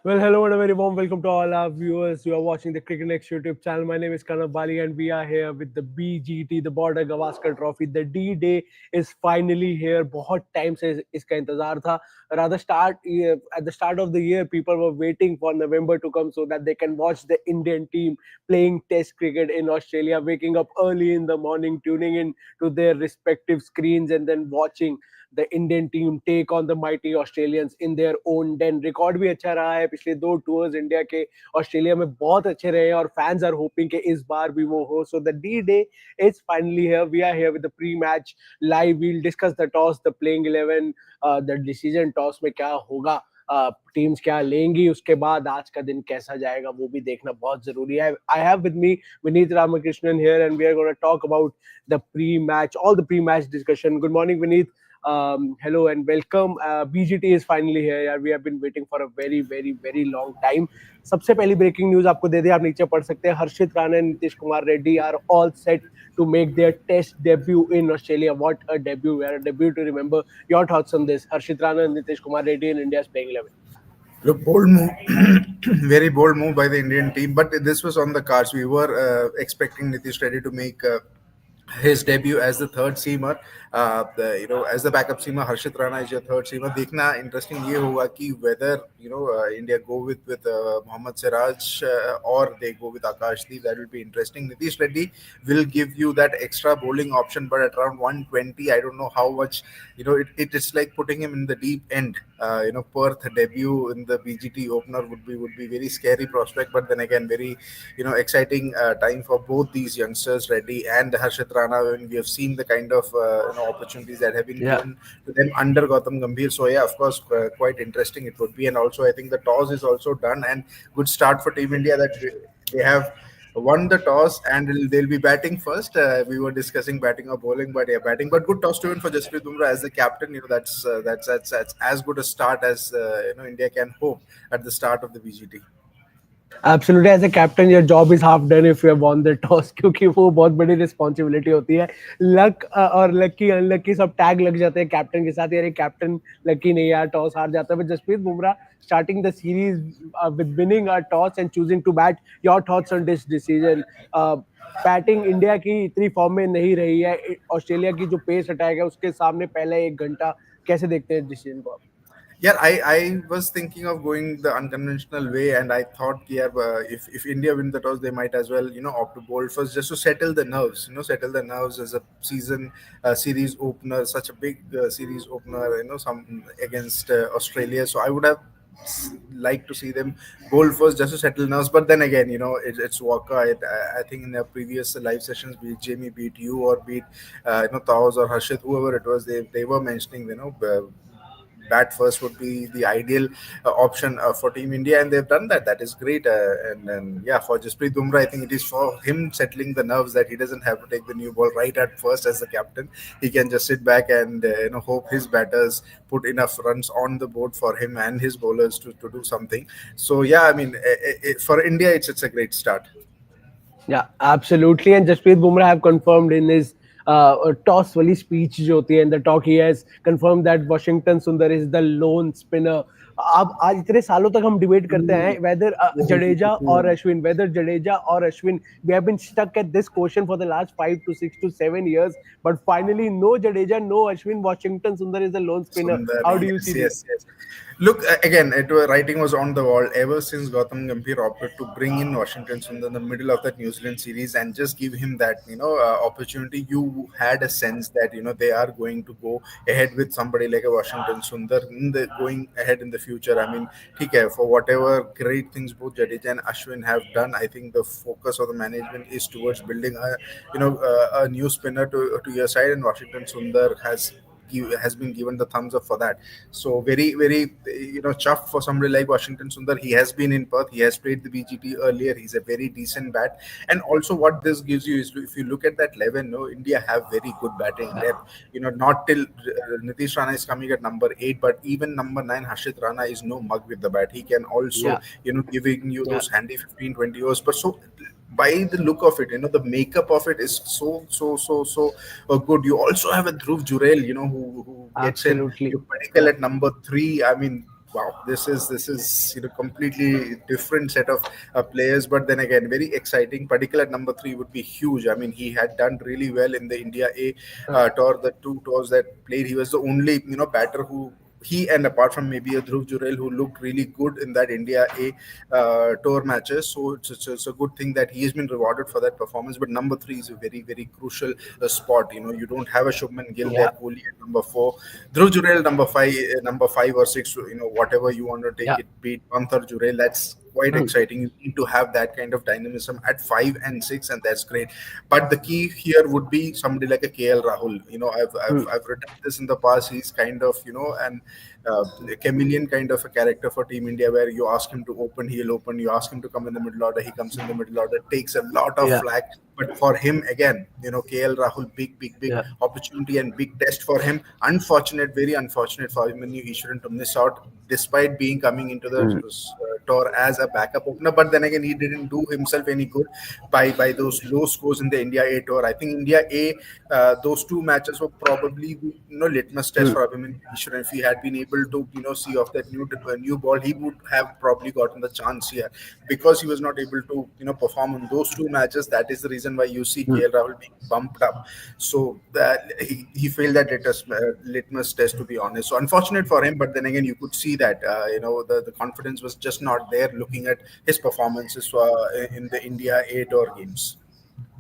Well, hello and a very warm welcome to all our viewers who are watching the CricketNext YouTube channel. My name is Karnav Bali and we are here with the BGT, the Border-Gavaskar Trophy. The D-Day is finally here. बहुत time से इसका इंतजार था. Rather at the start of the year, people were waiting for November to come so that they can watch the Indian team playing Test cricket in Australia, waking up early in the morning, tuning in to their respective screens, and then watching the Indian team take on the mighty Australians in their own den. Record भी अच्छा रहा है पिछले दो tours India के Australia में बहुत अच्छे रहे हैं और फैंस आर होपिंग कि इस बार भी वो हो. So the D day is finally here. We are here with the pre match live. We'll discuss the toss, the playing 11, the decision toss में क्या होगा, टीम्स क्या लेंगी, उसके बाद आज का दिन कैसा जाएगा वो भी देखना बहुत जरूरी है. I have with me Vineet Ramakrishnan here and we are gonna talk about the pre match, all the pre match discussion. Good morning Vineet. Hello and welcome. BGT is finally here. यार, we have been waiting for a very long time. सबसे पहली breaking news आपको दे दे, आप नीचे पढ़ सकते हैं. हर्षित Rana and Nitish Kumar Reddy are all set to make their test debut in Australia. What a debut! A debut to remember. Your thoughts on this? Harshit Rana and Nitish Kumar Reddy in India's playing 11. Look, bold move, very bold move by the Indian team. But this was on the cards. We were expecting Nitish Reddy to make his debut as the third seamer. As the backup seamer, Harshit Rana is your third seamer. देखना interesting ये होगा कि whether India go with Mohammed Siraj or they go with Akashdeep. That will be interesting. Nitish Reddy will give you that extra bowling option, but at around 120, I don't know how much. It is like putting him in the deep end. Perth debut in the BGT opener would be very scary prospect, but then again very exciting time for both these youngsters, Reddy and Harshit Rana, when we have seen the kind of opportunities that have been given to them under Gautam Gambhir. So yeah, of course, quite interesting it would be. And also I think the toss is also done, and good start for Team India that they have won the toss and they'll be batting first. We were discussing batting or bowling, but yeah, batting. But good toss to win for Jasprit Bumrah as the captain. That's as good a start as India can hope at the start of the BGT. Absolutely, as a captain, your job is half done if you have won the toss, क्योंकि वो बहुत बड़ी responsibility होती है. Luck और lucky unlucky सब tag लग जाते हैं कैप्टन के साथ. यार कैप्टन लकी नहीं यार, टॉस हार जाता है. But Jasprit Bumrah starting the series with winning a toss and choosing to bat. Your thoughts on this decision? Batting India की इतनी फॉर्म में नहीं रही है. ऑस्ट्रेलिया की जो पेस अटैक है उसके सामने पहले एक घंटा कैसे देखते हैं डिसीजन को आप? Yeah, I was thinking of going the unconventional way, and I thought, yeah, if India win the toss, they might as well, opt to bowl first just to settle the nerves. Settle the nerves as a series opener, such a big series opener. Some against Australia. So I would have liked to see them bowl first just to settle nerves. But then again, it's Walker. I think in their previous live sessions, be it Jamie, be it you, or be it Taos or Harshit, whoever it was, they were mentioning, bat first would be the ideal option for Team India, and they've done that. That is great. And yeah, for Jasprit Bumrah, I think it is for him settling the nerves that he doesn't have to take the new ball right at first as the captain. He can just sit back and hope his batters put enough runs on the board for him and his bowlers to do something. So yeah, I mean, for India, it's a great start. Yeah, absolutely. And Jasprit Bumrah have confirmed in his toss वाली speech जो होती है in the talk, he has confirmed that Washington Sundar is the lone spinner. अब आज इतने सालों तक हम डिबेट करते हैं whether जडेजा और Ashwin, we have been stuck at this question for the last 5 to 6 to 7 years, but finally no Jadeja, no Ashwin, Washington Sundar is the lone spinner. Sundar, How do you see this? Yes. Look, again, writing was on the wall ever since Gautam Gambhir opted to bring in Washington Sundar in the middle of that New Zealand series and just give him that, opportunity. You had a sense that, they are going to go ahead with somebody like a Washington Sundar going ahead in the future. I mean, for whatever great things both Jadeja and Ashwin have done, I think the focus of the management is towards building a new spinner to your side, and Washington Sundar has been given the thumbs up for that. So very chuffed for somebody like Washington Sundar. He has been in Perth. He has played the BGT earlier. He's a very decent bat. And also what this gives you is, if you look at that 11, India have very good batting depth. Not till Nitish Rana is coming at number 8, but even number 9, Harshit Rana is no mug with the bat. He can also, giving you those handy 15-20 overs. But so by the look of it, the makeup of it is so good. You also have a Dhruv Jurel, who gets in. Absolutely. Padikkal at number 3. I mean, wow, this is completely different set of players. But then again, very exciting. Padikkal at number three would be huge. I mean, he had done really well in the India A Uh, tour. The two tours that played, he was the only batter who. He, and apart from maybe a Dhruv Jurel, who looked really good in that India A tour matches, so it's a good thing that he has been rewarded for that performance. But number three is a very very crucial spot. You don't have a Shubman Gill there, yeah. Kohli at number four, Dhruv Jurel number five or six, whatever you want to take Yeah. it, be it Pant or Jurel, that's quite Hmm. exciting. You need to have that kind of dynamism at five and six, and that's great. But the key here would be somebody like a KL Rahul. Hmm. I've written this in the past. He's kind of an a chameleon kind of a character for Team India, where you ask him to open, he'll open. You ask him to come in the middle order, he comes in the middle order. Takes a lot of Yeah. flack, but for him again, KL Rahul, big Yeah. opportunity and big test for him. Unfortunate, very unfortunate for him, Ishwaran to miss out, despite being coming into the Hmm. tour as a backup opener. But then again, he didn't do himself any good by those low scores in the India A tour. I think India A, those two matches were probably the litmus test Hmm. for Abhimanyu Ishwaran. If he had been able to see off that new ball, he would have probably gotten the chance here. Because he was not able to perform in those two matches, that is the reason why you see Hmm. KL Rahul being bumped up. So that he failed that litmus test, to be honest. So unfortunate for him, but then again, you could see that the confidence was just not there looking at his performances in the India A tour games.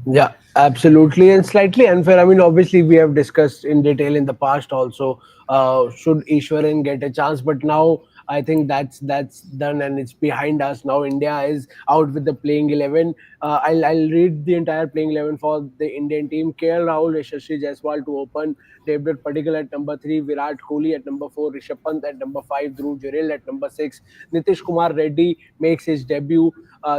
Yeah, absolutely, and slightly unfair. I mean, obviously, we have discussed in detail in the past also. Should Ishwaran get a chance? But now I think that's done and it's behind us. Now India is out with the playing 11. I'll read the entire playing 11 for the Indian team. KL Rahul, Yashasvi, Jaiswal to open. Devdutt, Padikkal at number three. Virat, Kohli at number four. Rishabh Pant at number five. Dhruv, Jurel at number six. Nitish Kumar Reddy makes his debut.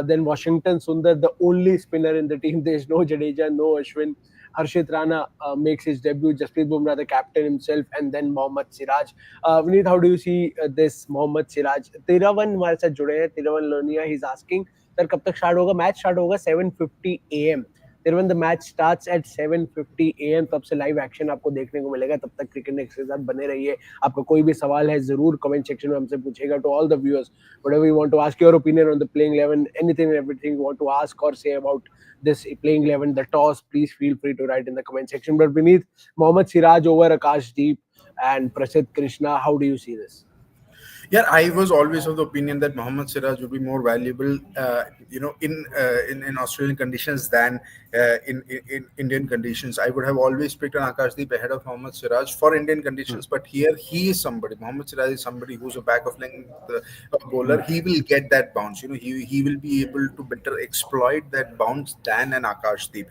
Then Washington Sundar, the only spinner in the team. There's no Jadeja, no Ashwin. Harshit Rana makes his debut. Jasprit Bumrah, the captain himself, and then Mohammed Siraj. Vineet, how do you see this Mohammed Siraj? 13 हमारे साथ जुड़े हैं. 13 Lonia. He's asking sir कब तक start होगा match? Start होगा 7:50 AM. फिर when the match starts at 7:50 AM, तब से लाइव एक्शन आपको देखने को मिलेगा. तब तक क्रिकेट नेक्स्ट के साथ बने रहिए. आपका कोई भी सवाल है जरूर कमेंट सेक्शन में हमसे पूछेगा. To all the viewers, whatever you want to ask, your opinion on the playing 11, anything and everything you want to ask or say about this playing 11, the toss, please feel free to write in the comment section. But beneath, Mohammad Siraj over Akash Deep and Prasidh Krishna, how do you see this? Yeah, I was always of the opinion that Mohammed Siraj would be more valuable, in Australian conditions than in Indian conditions. I would have always picked an Akashdeep ahead of Mohammed Siraj for Indian Hmm. conditions, but here he is somebody. Mohammed Siraj is somebody who's a back of length bowler. Hmm. He will get that bounce. He will be able to better exploit that bounce than an Akashdeep.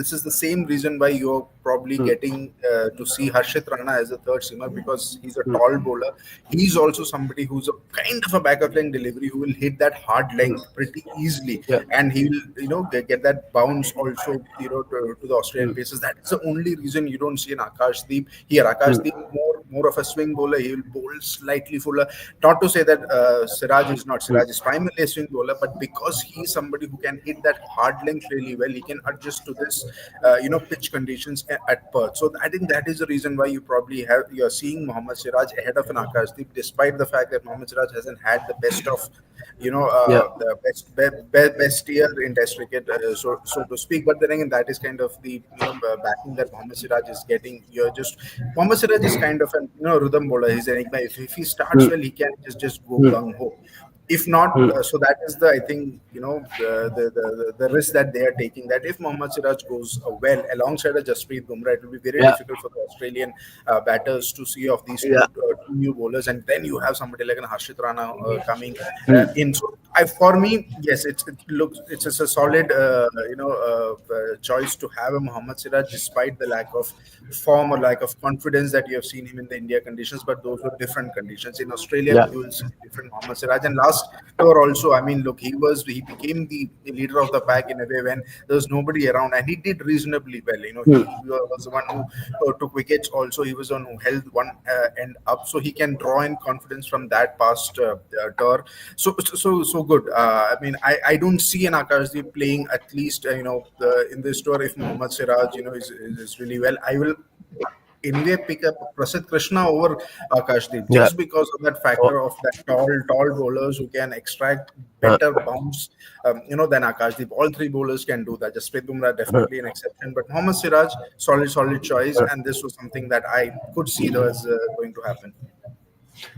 This is the same reason why you're probably Hmm. getting to see Harshit Rana as a third seamer, because he's a Hmm. tall bowler. He's also somebody who's a kind of a backup line delivery, who will hit that hard Hmm. length pretty easily, Yeah. and he will get that bounce also to the Australian Hmm. paces. That's the only reason you don't see an Akashdeep here. Akashdeep Hmm. more of a swing bowler. He will bowl slightly fuller. Not to say that Siraj is not. Hmm. Siraj is primarily a swing bowler, but because he's somebody who can hit that hard length really well, he can adjust to this pitch conditions at Perth. So I think that is the reason why you're seeing Mohammad Siraj ahead of an Akashdeep, despite the fact that Mohammad Siraj hasn't had the best of Yeah. the best year in Test cricket, so to speak. But then again, that is kind of the backing that Mohammad Siraj is getting. Mohammad Siraj is kind of an rhythm bowler. He's enigma. If he starts Hmm. well, he can just go Hmm. gung ho. If not, Hmm. so that is the, I think, the risk that they are taking. That if Mohammad Siraj goes well alongside a Jasprit Bumrah, it will be very Yeah. difficult for the Australian batters to see of these Yeah. two new bowlers, and then you have somebody like an Harshit Rana coming Hmm. in. So for me, yes, it's a solid choice to have a Mohammad Siraj, despite the lack of form or lack of confidence that you have seen him in the India conditions. But those were different conditions. In Australia, Yeah. you will see different Mohammad Siraj. And last tour also, I mean, look, he became the leader of the pack in a way when there was nobody around, and he did reasonably well. Hmm. He was the one who took wickets. Also, he was the one who held one end up, so he can draw in confidence from that past tour. So good. I mean, I don't see an Akashdeep playing at least in this tour if Mohammad Siraj is really well. I will anyway pick up Prasidh Krishna over Akashdeep Yeah. just because of that Oh, factor of that tall bowlers who can extract uh, better bounce, than Akashdeep. All three bowlers can do that. Jasprit Bumrah uh, definitely an exception, but Mohammad Siraj, solid choice, uh. and this was something that I could see was going to happen.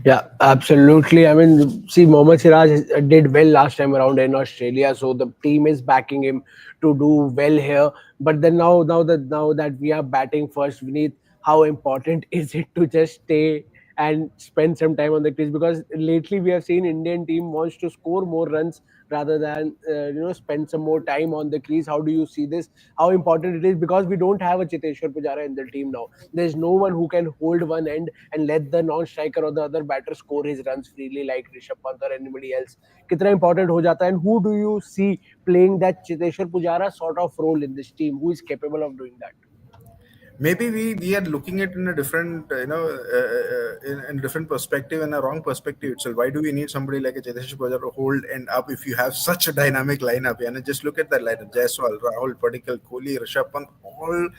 Yeah, absolutely. I mean, see, Mohammad Siraj did well last time around in Australia, so the team is backing him to do well here. But then now that we are batting first, Vineet, how important is it to just stay and spend some time on the crease? Because lately we have seen Indian team wants to score more runs rather than spend some more time on the crease. How do you see this? How important it is? Because we don't have a Chiteshwar Pujara in the team now. There's no one who can hold one end and let the non-striker or the other batter score his runs freely like Rishabh Pant or anybody else. कितना important हो जाता है, and who do you see playing that Chiteshwar Pujara sort of role in this team? Who is capable of doing that? Maybe we are looking at in a different in a different perspective and a wrong perspective itself. Why do we need somebody like a Jadesh Pujar to hold and up if you have such a dynamic lineup? And just look at that lineup: Jaiswal, Rahul, Padikkal, Kohli, Rishabh Pant, all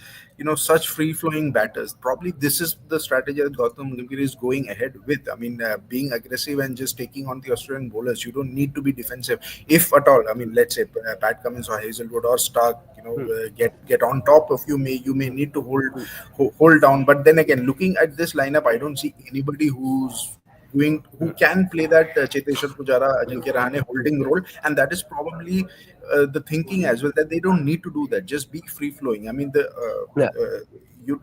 such free flowing batters. Probably this is the strategy that Gautam Gambhir is going ahead with. I mean, being aggressive and just taking on the Australian bowlers. You don't need to be defensive, if at all. I mean, let's say Pat Cummins or Hazelwood or Stark, Hmm. get on top of you. You may need to Hmm. hold down. But then again, looking at this lineup, I don't see anybody who can play that Cheteshwar Pujara, Ajinkya Rahane holding role, and that is probably the thinking as well, that they don't need to do that. Just be free flowing. I mean, the Yeah, you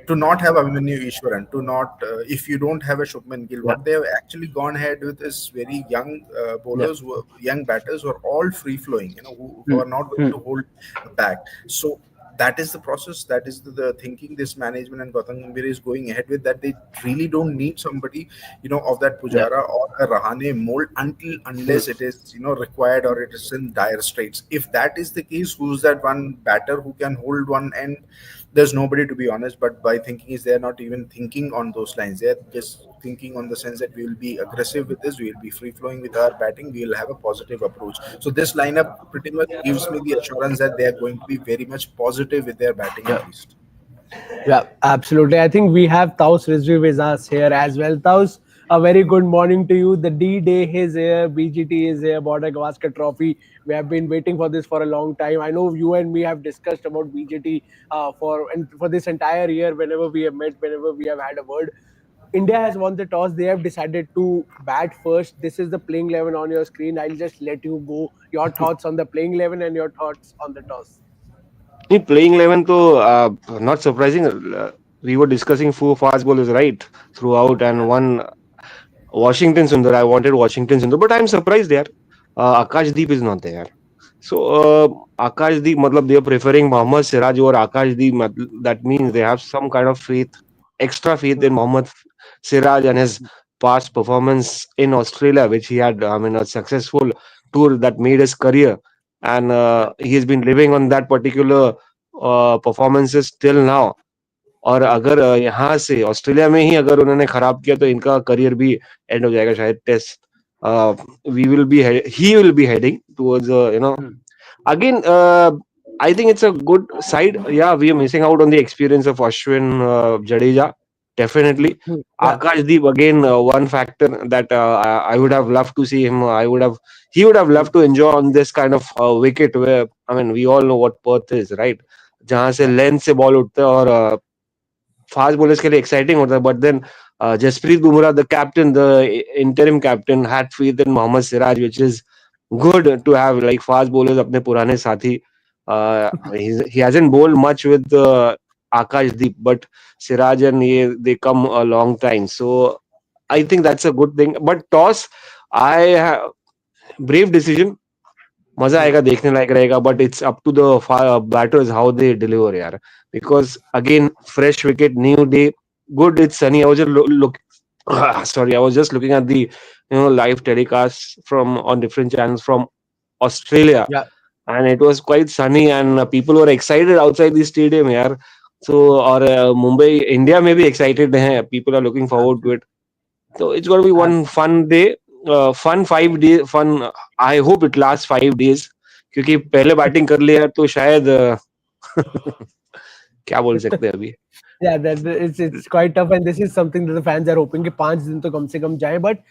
to not have Abhimanyu Ishwaran, to not if you don't have a Shubman Gill, yeah, what they have actually gone ahead with is very young yeah. bowlers, young batters who are all free flowing, who Hmm. are not going Hmm. to hold back. So that is the process, that is the thinking this management and Gautam Gambhir is going ahead with, that they really don't need somebody of that Yeah. Pujara or a Rahane mold until Hmm. unless it is required or it is in dire straits. If that is the case, who's that one batter who can hold one end? There's nobody, to be honest. But by thinking is, they're not even thinking on those lines. They're just thinking on the sense that we will be aggressive with this, we will be free flowing with our batting, we will have a positive approach. So this lineup pretty much gives me the assurance that they are going to be very much positive with their batting Yeah. at least. Yeah, absolutely. I think we have Taus Rizvi with us here as well. Taus, a very good morning to you. The D-Day is here, BGT is here, Border-Gavaskar Trophy. We have been waiting for this for a long time. I know you and me have discussed about BGT for this entire year. Whenever we have met, whenever we have had a word, India has won the toss. They have decided to bat first. This is the playing 11 on your screen. I'll just let you go. Your thoughts on the playing 11 and your thoughts on the toss. In playing 11, though, not surprising. We were discussing four fast bowlers right throughout, and one Washington Sundar. I wanted Washington Sundar, but I'm surprised there. Akashdeep is not there. So Akashdeep, matlab they are preferring Mohammad Siraj over Akashdeep. That means they have some kind of faith, extra faith in Mohammad Siraj and his past performance in Australia, which he had, I mean, a successful tour that made his career, and Yeah, he has been living on that particular performances till now. और अगर यहाँ से Australia में ही अगर उन्होंने खराब किया तो इनका करियर भी एंड हो जाएगा शायद test we will be he will be heading towards Hmm. again, I think it's a good side. Yeah, we are missing out on the experience of Ashwin Jadeja. Definitely. Hmm. Yeah. Akashdeep again, one factor that I would have loved to see him. He would have Hmm. loved to enjoy on this kind of wicket where, I mean, we all know what Perth is, right? जहां से Yeah. Length से ball उठते हैं और fast bowlers के लिए exciting होता है but then Jasprit Bumrah the captain the interim captain had faith in Mohammed Siraj which is good to have like fast bowlers अपने पुराने साथी he hasn't bowled much with Akashdeep but Siraj and ye they come a long time so I think that's a good thing but toss I have brave decision मजा Hmm. आएगा देखने लायक रहेगा but it's up to the batters how they deliver यार because again fresh wicket new day good it's sunny I was just look sorry I was just looking at the live telecast from on different channels from Australia Yeah. and it was quite sunny and people were excited outside the stadium yaar so or Mumbai India may be excited hai people are looking forward to Absolutely. it so it's going to be one fun day, fun 5 days, fun. I hope it lasts 5 days. क्योंकि पहले batting कर लिया तो शायद क्या बोल सकते हैं अभी. Yeah, that it's quite tough, and this is something that the fans are hoping कि 5 दिन तो कम से कम जाए. But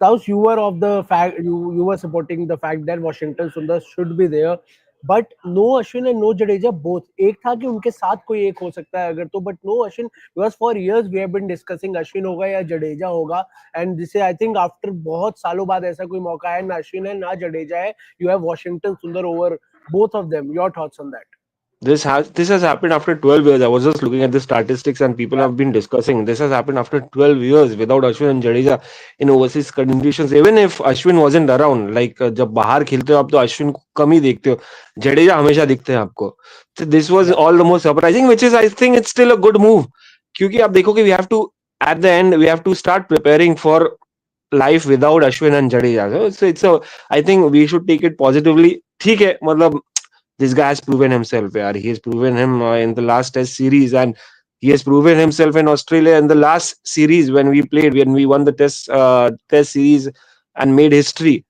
Taus, you were of the fact, you were supporting the fact that Washington Sundar should be there, but no Ashwin and no Jadeja both. एक था कि उनके साथ कोई एक हो सकता है अगर तो, but no Ashwin, because for years we have been discussing Ashwin होगा या जडेजा होगा, and this is I think after बहुत सालों बाद ऐसा कोई मौका है, ना Ashwin है ना जडेजा है, you have Washington Sundar over both of them. Your thoughts on that? This has happened after 12 years. I was just looking at the statistics and people Yeah, have been discussing. This has happened after 12 years without Ashwin and Jadeja in overseas conditions. Even if Ashwin wasn't around, like जब बाहर खेलते हो आप तो अश्विन को कम ही देखते हो. जडेजा हमेशा दिखते हैं आपको. So this was yeah, all the more surprising, which is I think it's still a good move. क्योंकि आप देखो कि we have to at the end we have to start preparing for life without Ashwin and Jadeja. So it's a I think we should take it positively. ठीक है मतलब this guy has proven himself. Yeah, he has proven him in the last Test series, and he has proven himself in Australia in the last series when we won the Test series and made history,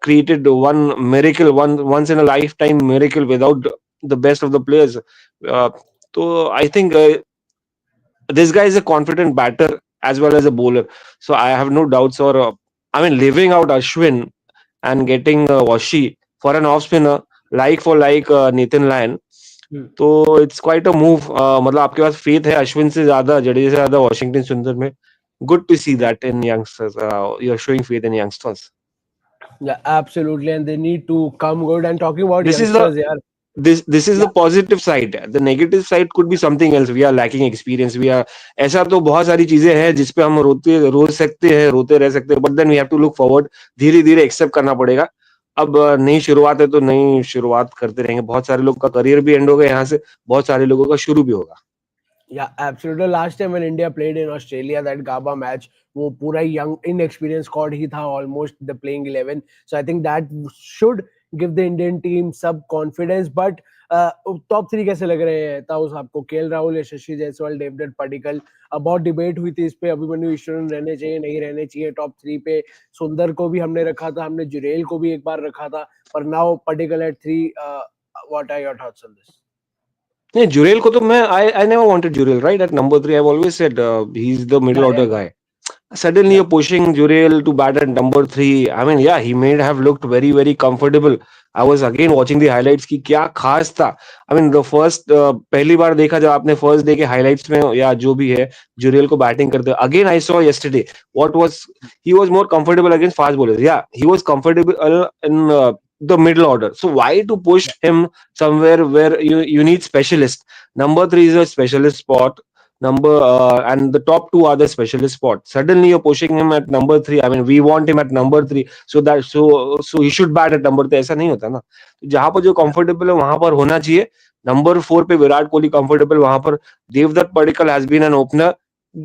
created one miracle, one once in a lifetime miracle without the best of the players. Uh, so I think this guy is a confident batter as well as a bowler. So I have no doubts. Or I mean, leaving out Ashwin and getting Washi for an off spinner like for like Nathan Lyon. hmm. तो it's quite a move. मतलब आपके पास faith है अश्विन से ज्यादा, जडेजा से ज्यादा Washington Sundar में. Good to see that in youngsters. You are showing faith in youngsters. Yeah, absolutely, and they need to come good. And talking about This is the youngsters, yeah, this is yeah, the positive side. The negative side could be something else. We are lacking experience. We are ऐसा तो बहुत सारी चीजें हैं जिस पे हम रो सकते हैं, रोते रह सकते हैं. But then we have to look forward. धीरे धीरे एक्सेप्ट करना पड़ेगा. अब नई शुरुआत है तो नई शुरुआत करते रहेंगे. बहुत सारे लोग का करियर भी एंड होगा यहाँ से, बहुत सारे लोगों का शुरू भी होगा. yeah, absolutely. Last time when India played in Australia, that Gaba match, वो पूरा young, inexperienced squad ही था almost the playing 11. So I think that should give the Indian team some confidence. But top three कैसे लग रहे हैं ताऊस आपको? KL Rahul, यशस्वी जायसवाल, देवदत्त, पडिक्कल. बहुत debate हुई थी इस पे, अभिमन्यु ईश्वरन रहने चाहिए नहीं रहने चाहिए टॉप थ्री पे. सुंदर को भी हमने रखा था, हमने जुरेल को भी एक बार रखा था, पर now Padikkal at three. What are your thoughts on this? नहीं, जुरेल को तो मैं I never wanted Jurel right at number 3. I've always said he's the middle Yeah, yeah, order guy. Suddenly yeah. you're pushing Jurel to bat at number 3. I mean, yeah, he may have looked very, very comfortable. I was again watching the highlights कि क्या खास था. I mean, the first पहली बार देखा जब आपने first day के highlights में या जो भी है जुरेल को बैटिंग करते. Again, I saw yesterday what was he was more comfortable against fast bowlers. Yeah, he was comfortable in the middle order. So why to push him somewhere where you need specialist? Number 3 is a specialist spot. And the top two are the specialist spot. Suddenly you're pushing him at number 3. I mean, we want him at number 3, so he should bat at number 3. ऐसा नहीं होता ना. जहां पर जो Yeah. Comfortable है वहां पर होना चाहिए. नंबर 4 पे विराट कोहली कंफर्टेबल, वहां पर Devdutt Padikkal has been an opener.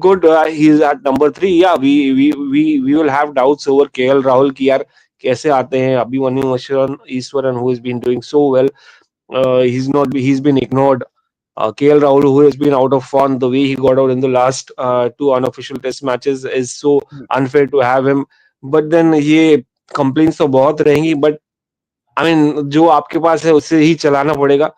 Good, he is at number 3. Yeah, we will have doubts over KL Rahul कि यार कैसे आते हैं. Abhimanyu Eswaran who has been doing so well, he's been ignored. KL Rahul, who has been out of form, the way he got out in the last two unofficial test matches is so unfair to have him. But then ये complaints तो बहुत रहेंगी. But I mean, जो आपके पास है उससे ही चलाना पड़ेगा.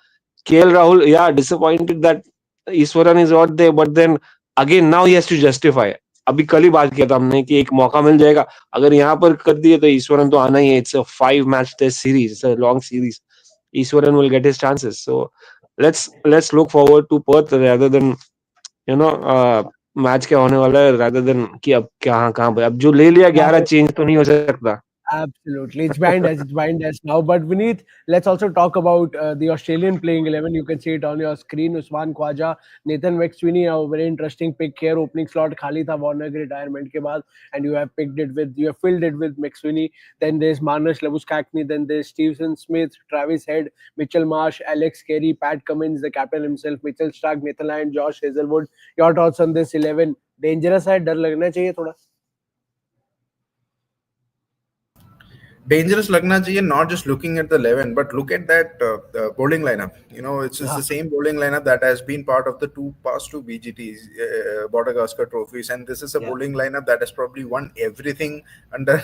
KL Rahul, yeah, disappointed that Iswaran is out there, but then again now he has to justify. अभी कल ही बात किया था हमने कि एक मौका मिल जाएगा. अगर यहाँ पर कर दिए तो ईश्वरन तो आना ही है. It's a 5-match test series. It's a long series. Iswaran will get his chances. So let's look forward to Perth rather than match क्या होने वाला है, rather than कि अब कहाँ पे अब जो ले लिया 11 चेंज तो नहीं हो सकता. Absolutely, it's bind as now. But Vineet, let's also talk about the Australian playing 11. You can see it on your screen. Usman Khwaja, Nathan McSweeney, a very interesting pick here. Opening slot खाली था Warner के retirement के बाद, and you have filled it with McSweeney. Then there's Marnus Labuschagne, then there's Stevenson Smith, Travis Head, Mitchell Marsh, Alex Carey, Pat Cummins, the captain himself, Mitchell Starc, Nathan Lyon, Josh Hazelwood. Your thoughts on this 11? Dangerous है, डर लगना चाहिए थोड़ा. Dangerous lagna chahiye, not just looking at the 11, but look at that bowling lineup. It's Yeah. the same bowling lineup that has been part of the past two BGTs, Border-Gavaskar trophies, and this is a Yeah. bowling lineup that has probably won everything under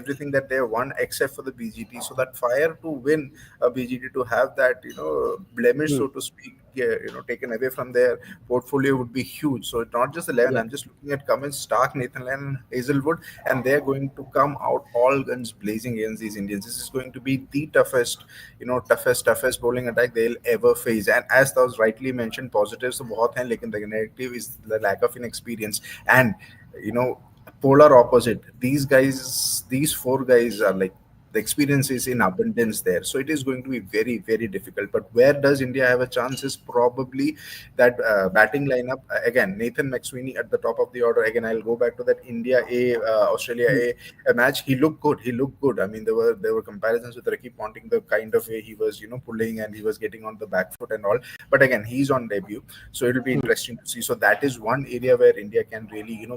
everything that they have won except for the BGT. So that fire to win a BGT, to have that blemish, Hmm. so to speak, taken away from their portfolio would be huge. So it's not just 11. Yeah. I'm just looking at Cummins, Stark, Nathan Lyon, and Hazelwood, and they're going to come out all guns blazing against these Indians. This is going to be the toughest, toughest bowling attack they'll ever face. And as that was rightly mentioned, positives तो बहुत हैं, लेकिन the negative is the lack of inexperience. And you know, polar opposite. These four guys are like, the experience is in abundance there. So it is going to be very, very difficult. But where does India have a chance is probably that batting lineup. Again, Nathan McSweeney at the top of the order. Again, I'll go back to that India A, Australia A match. He looked good. He looked good. I mean, there were comparisons with Ricky Ponting, the kind of way he was, pulling and he was getting on the back foot and all. But again, he's on debut, so it'll be interesting to see. So that is one area where India can really,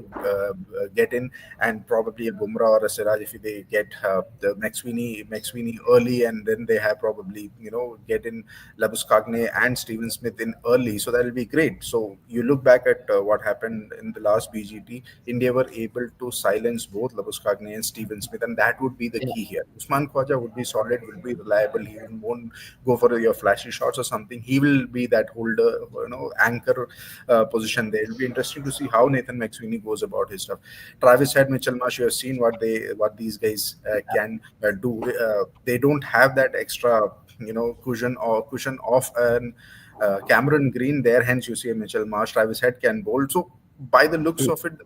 get in, and probably a Bumrah or a Siraj if they get the McSweeney early, and then they have probably get in Labuskagne and Steven Smith in early. So that will be great. So you look back at what happened in the last BGT, India were able to silence both Labuskagne and Steven Smith, and that would be the Yeah. key here. Usman Khwaja would be solid, will be reliable. He won't go for your flashy shots or something. He will be that holder, anchor position there. It'll be interesting to see how Nathan McSweeney goes about his stuff. Travis Head, Mitchell Marsh, you have seen what these guys can do. They don't have that extra, cushion of an Cameron Green there. Hence, you see a Mitchell Marsh, Travis Head can bowl. So by the looks of it,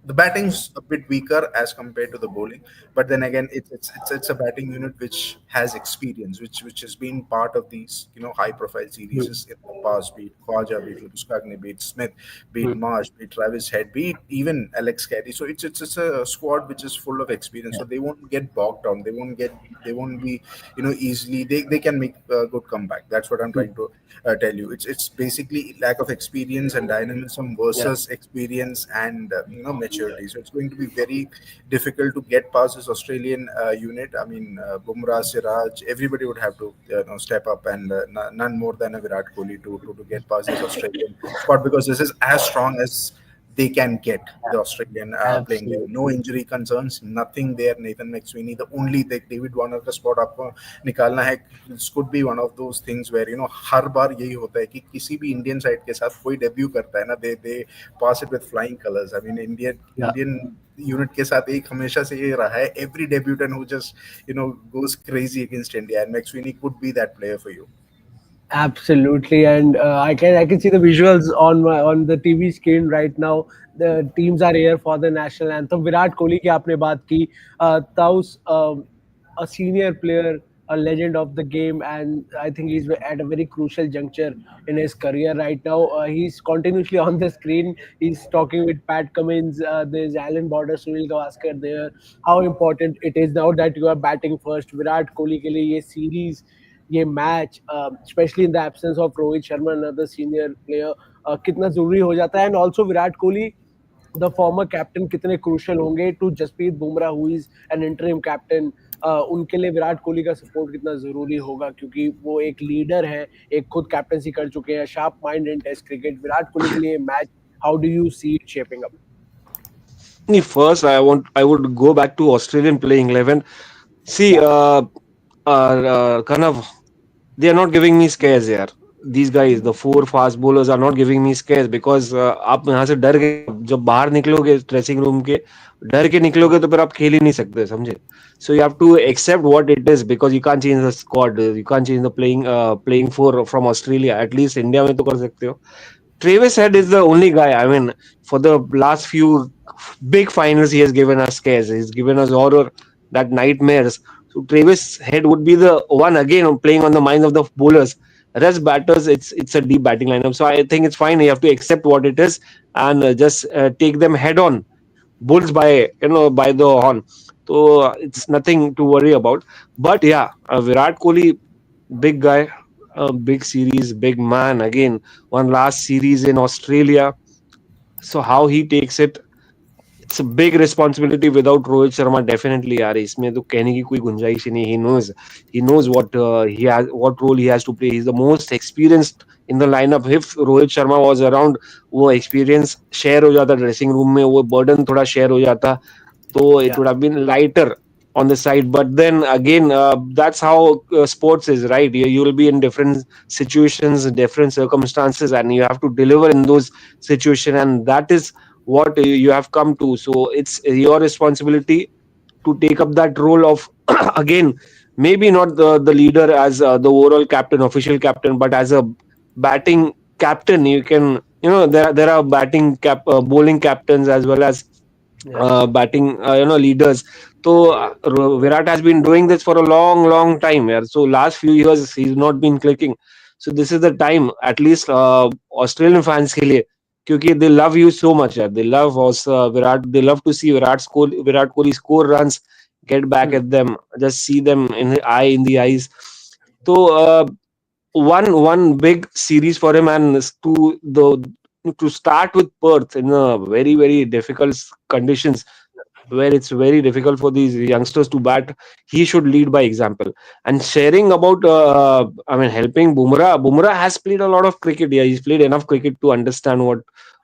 the batting's a bit weaker as compared to the bowling, but then again, it's a batting unit which has experience, which has been part of these high profile series in the past. Be it Khwaja, be it Labuskagne, be it Smith, be it Marsh, be it Travis Head, be it even Alex Carey. So it's a squad which is full of experience. So they won't get bogged down. They won't be easily. They can make a good comeback. That's what I'm trying to tell you. It's basically lack of experience and dynamism Yeah. versus experience and maturity. So it's going to be very difficult to get past this Australian unit. I mean, Bumrah, Siraj, everybody would have to step up, and none more than a Virat Kohli to get past this Australian squad, because this is as strong as they can get, the Australian playing level. Absolutely. No injury concerns, nothing there. Nathan McSweeney, the only David Warner का spot आपको निकालना है. This could be one of those things where हर बार यही होता है कि किसी भी इंडियन साइड के साथ कोई डेब्यू करता है ना, they pass it with flying colors. I mean, Yeah. Indian unit के साथ एक हमेशा से ये रहा है. Every debutant who just goes crazy against India, and McSweeney could be that player for you. Absolutely, and I can see the visuals on the TV screen right now. The teams are here for the national anthem. Virat Kohli की आपने बात की, Taus, a senior player, a legend of the game, and I think he's at a very crucial juncture in his career right now. He's continuously on the screen. He's talking with Pat Cummins. There's Alan Border, Sunil Gavaskar there. How important it is now that you are batting first. Virat Kohli के लिए ये series, ये मैच, specially in the absence of Rohit Sharma, another senior player, कितना जरूरी हो जाता है. And also Virat Kohli the former captain कितने क्रूशल होंगे to Jasprit Bumrah who is an interim captain. उनके लिए विराट कोहली का सपोर्ट कितना जरूरी होगा, क्योंकि वो एक लीडर है, एक खुद कैप्टनसी कर चुके हैं, sharp mind in test cricket. Virat Kohli के लिए match, how do you see it shaping up? First, I would go back to Australian playing 11. See, kind of, they are not giving me scares here. These guys, the four fast bowlers, are not giving me scares because आप यहाँ से डर के जब बाहर निकलोगे dressing room के, डर के निकलोगे तो फिर आप खेल ही नहीं सकते, समझे? So you have to accept what it is, because you can't change the squad, you can't change the playing four from Australia. At least India में तो कर सकते हो. Travis Head is the only guy. I mean, for the last few big finals, he has given us scares. He's given us horror, that nightmares. So Travis Head would be the one again playing on the minds of the bowlers. Rest batters, it's a deep batting lineup. So I think it's fine. You have to accept what it is and just take them head on. Bulls by the horn. So it's nothing to worry about. But yeah, Virat Kohli, big guy, big series, big man. Again, one last series in Australia. So how he takes it, it's a big responsibility without Rohit Sharma. Definitely, यार इसमें तो कहने की कोई गुंजाइश ही नहीं. He knows what what role he has to play. He's the most experienced in the lineup. If Rohit Sharma was around, वो experience share हो जाता dressing room में, वो burden थोड़ा share हो जाता, तो it Yeah. would have been lighter. on the side. But then again, that's how sports is, right? You will be in different situations, different circumstances, and you have to deliver in those situations, and that is what you have come to. So it's your responsibility to take up that role of again, maybe not the leader as the overall captain, official captain, but as a batting captain. You can, there are bowling captains as well as Yeah. batting leaders. So Virat has been doing this for a long time. Yeah. So last few years he's not been clicking. So this is the time, at least Australian fans के लिए, क्योंकि they love you so much. Yeah. They love also Virat. They love to see Virat Kohli score runs, get back Hmm. at them, just see them in the eyes. So one big series for him, and to start with Perth in a very difficult conditions, where it's very difficult for these youngsters to bat. He should lead by example. And sharing about, I mean, helping Bumrah. Bumrah has played a lot of cricket. Yeah, he's played enough cricket to understand what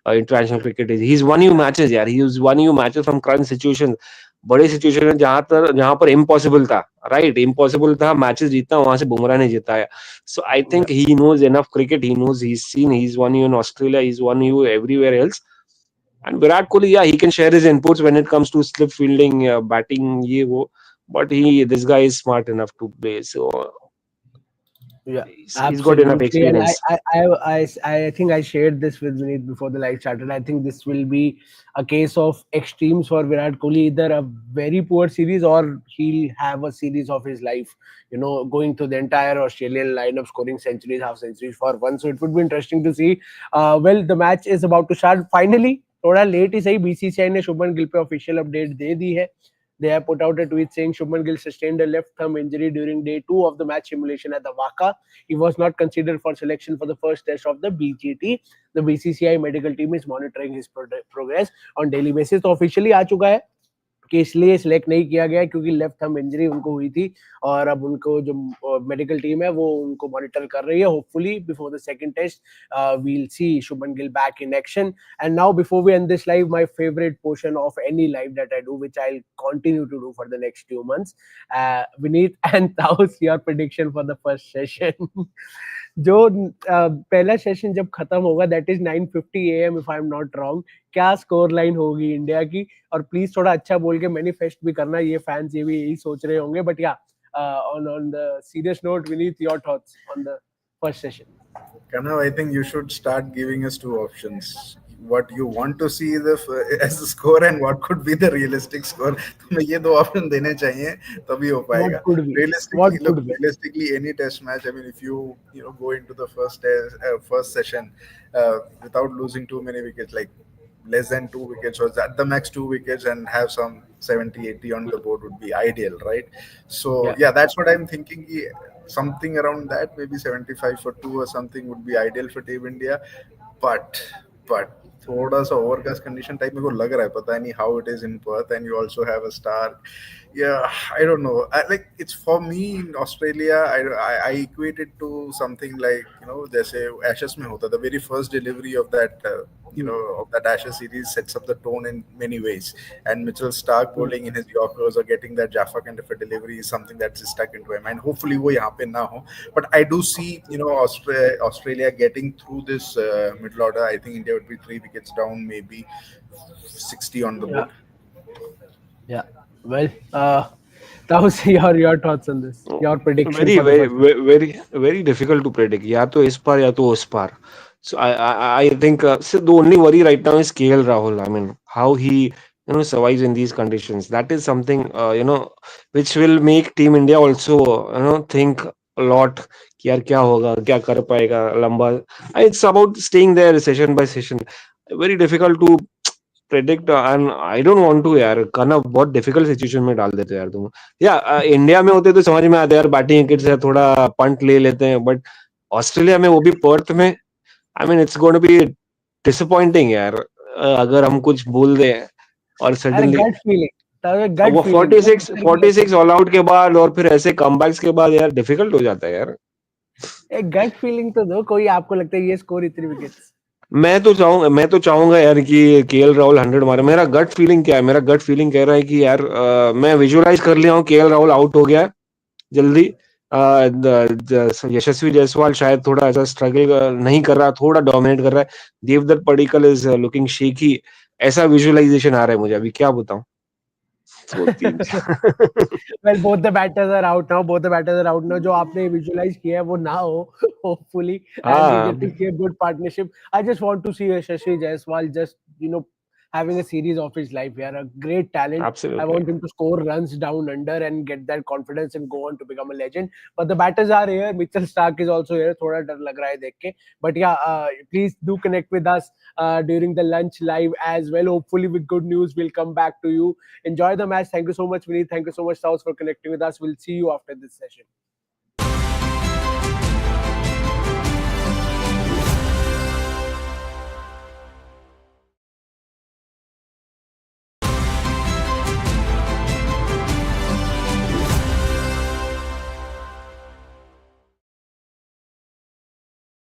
international cricket is. He's won you matches. Yeah, he's won you matches from crunch situations. बड़े situation में जहां पर impossible था, right, impossible था matches जीतना, वहां से बुमराह ने जिताया. So I Yeah. think he knows enough cricket. He knows, he's seen, he's won you in Australia, he's won you everywhere else. And Virat Kohli, yeah, he can share his inputs when it comes to slip fielding, batting, ye wo. But this guy is smart enough to play. So Yeah, he's got enough absolutely. And experience. I think I shared this with Vineet before the live started. I think this will be a case of extremes for Virat Kohli, either a very poor series or he'll have a series of his life, going through the entire Australian lineup, scoring centuries, half centuries for one. So it would be interesting to see. Well, the match is about to start. Finally, थोड़ा late ही सही BCCI ने शुभमन गिल पे official update दे दी है. They have put out a tweet saying Shubman Gill sustained a left thumb injury during day 2 of the match simulation at the Waka. He was not considered for selection for the first test of the BGT. The BCCI medical team is monitoring his progress on daily basis. तो officially आ चुका है कि इसलिए select नहीं किया गया क्योंकि left thumb injury उनको हुई थी और अब उनको जो मेडिकल टीम है वो उनको मॉनिटर कर रही है. Hopefully before the second test we'll see Shubman Gill back in action. And now before we end this live, my favorite portion of any live that I do, which I'll continue to do for the next 2 months, Vineet and Taos, your prediction for the first session. जो पहला session जब खत्म होगा that is 9:50 AM if I am not wrong, क्या score line होगी India की? और please थोड़ा अच्छा बोल के मैनिफेस्ट भी करना, ये फैंस ये भी यही सोच रहे होंगे. बट या on the serious note, Vineet, your thoughts on the first session? Kanav, I think you should start giving us two options. What you want to see as the score and what could be the realistic score. तुम्हें ये दो option देने चाहिए तभी हो पाएगा. What could be? Realistically, What look, could be? realistically, any test match. I mean, if you go into the first session without losing too many wickets, like less than 2 wickets or at the max 2 wickets, and have some 70-80 on the board would be ideal, right? So Yeah. yeah, that's what I'm thinking. Something around that, maybe 75 for 2 or something would be ideal for Team India. But थोड़ा सा overcast condition type मेरे को लग रहा है, पता नहीं how it is in Perth. And you also have a star. Yeah, I don't know. Like, it's for me in Australia, I equate it to something like, जैसे Ashes में होता, the very first delivery of that of that Ashes series sets up the tone in many ways. And Mitchell Stark bowling in his Yorkers or getting that Jaffa kind of a delivery is something that's stuck into him. And hopefully वो यहाँ पे ना हो. But I do see, Australia getting through this middle order. I think India would be 3 wickets down, maybe 60 on the Yeah. board. Yeah. Well, that was your thoughts on this. Your prediction Very, for the very, first. very difficult to predict. या तो इस पार या तो उस पार. So I think so the only worry right now is KL Rahul. I mean, how he survives in these conditions. That is something which will make Team India also think a lot. कि यार क्या होगा, क्या कर पाएगा लंबा. It's about staying there session by session. Very difficult to predict. And I don't want to यार, करना बहुत डिफिकल्ट सिचुएशन में डाल देते यार तुम. या इंडिया में होते तो समझ में आता है यार, बैटिंग विकेट से थोड़ा पंट ले लेते हैं. बट ऑस्ट्रेलिया में, वो भी पर्थ में, I mean it's going to be disappointing यार. अगर हम कुछ बोल दें और अरे सडनली गट फीलिंग, गट वो फीलिंग 46 ऑल आउट के बाद और फिर ऐसे कमबैक्स के बाद यार डिफिकल्ट हो जाता है यार. एक गट फीलिंग तो दो, कोई आपको लगता है ये स्कोर इतनी विकेट्स? मैं तो चाहूंगा यार कि केएल राहुल 100 मारे. मेरा गट फीलिंग क्या है, मेरा गट फीलिंग कह रहा है कि यार मैं विजुअलाइज कर लिया हूँ केएल राहुल आउट हो गया है जल्दी. यशस्वी जायसवाल शायद थोड़ा ऐसा स्ट्रगल नहीं कर रहा, थोड़ा डोमिनेट कर रहा है. Devdutt Padikkal is looking shaky. ऐसा विजुअलाइजेशन आ रहा है मुझे, अभी क्या बताऊं. तो तीन. Well, both the batters are out now. Both the batters are out now. जो आपने visualize किया है वो ना हो, hopefully, and we हाँ, get to see a good partnership. I just want to see Yashasvi Jaiswal just having a series of his life. Yeah, a great talent. I absolutely. want him to score runs down under and get that confidence and go on to become a legend. But the batters are here. Mitchell Stark is also here. थोड़ा डर लग रहा है देख के. But yeah, please do connect with us during the lunch live as well. Hopefully, with good news, we'll come back to you. Enjoy the match. Thank you so much, Vineet. Thank you so much, Saus, for connecting with us. We'll see you after this session.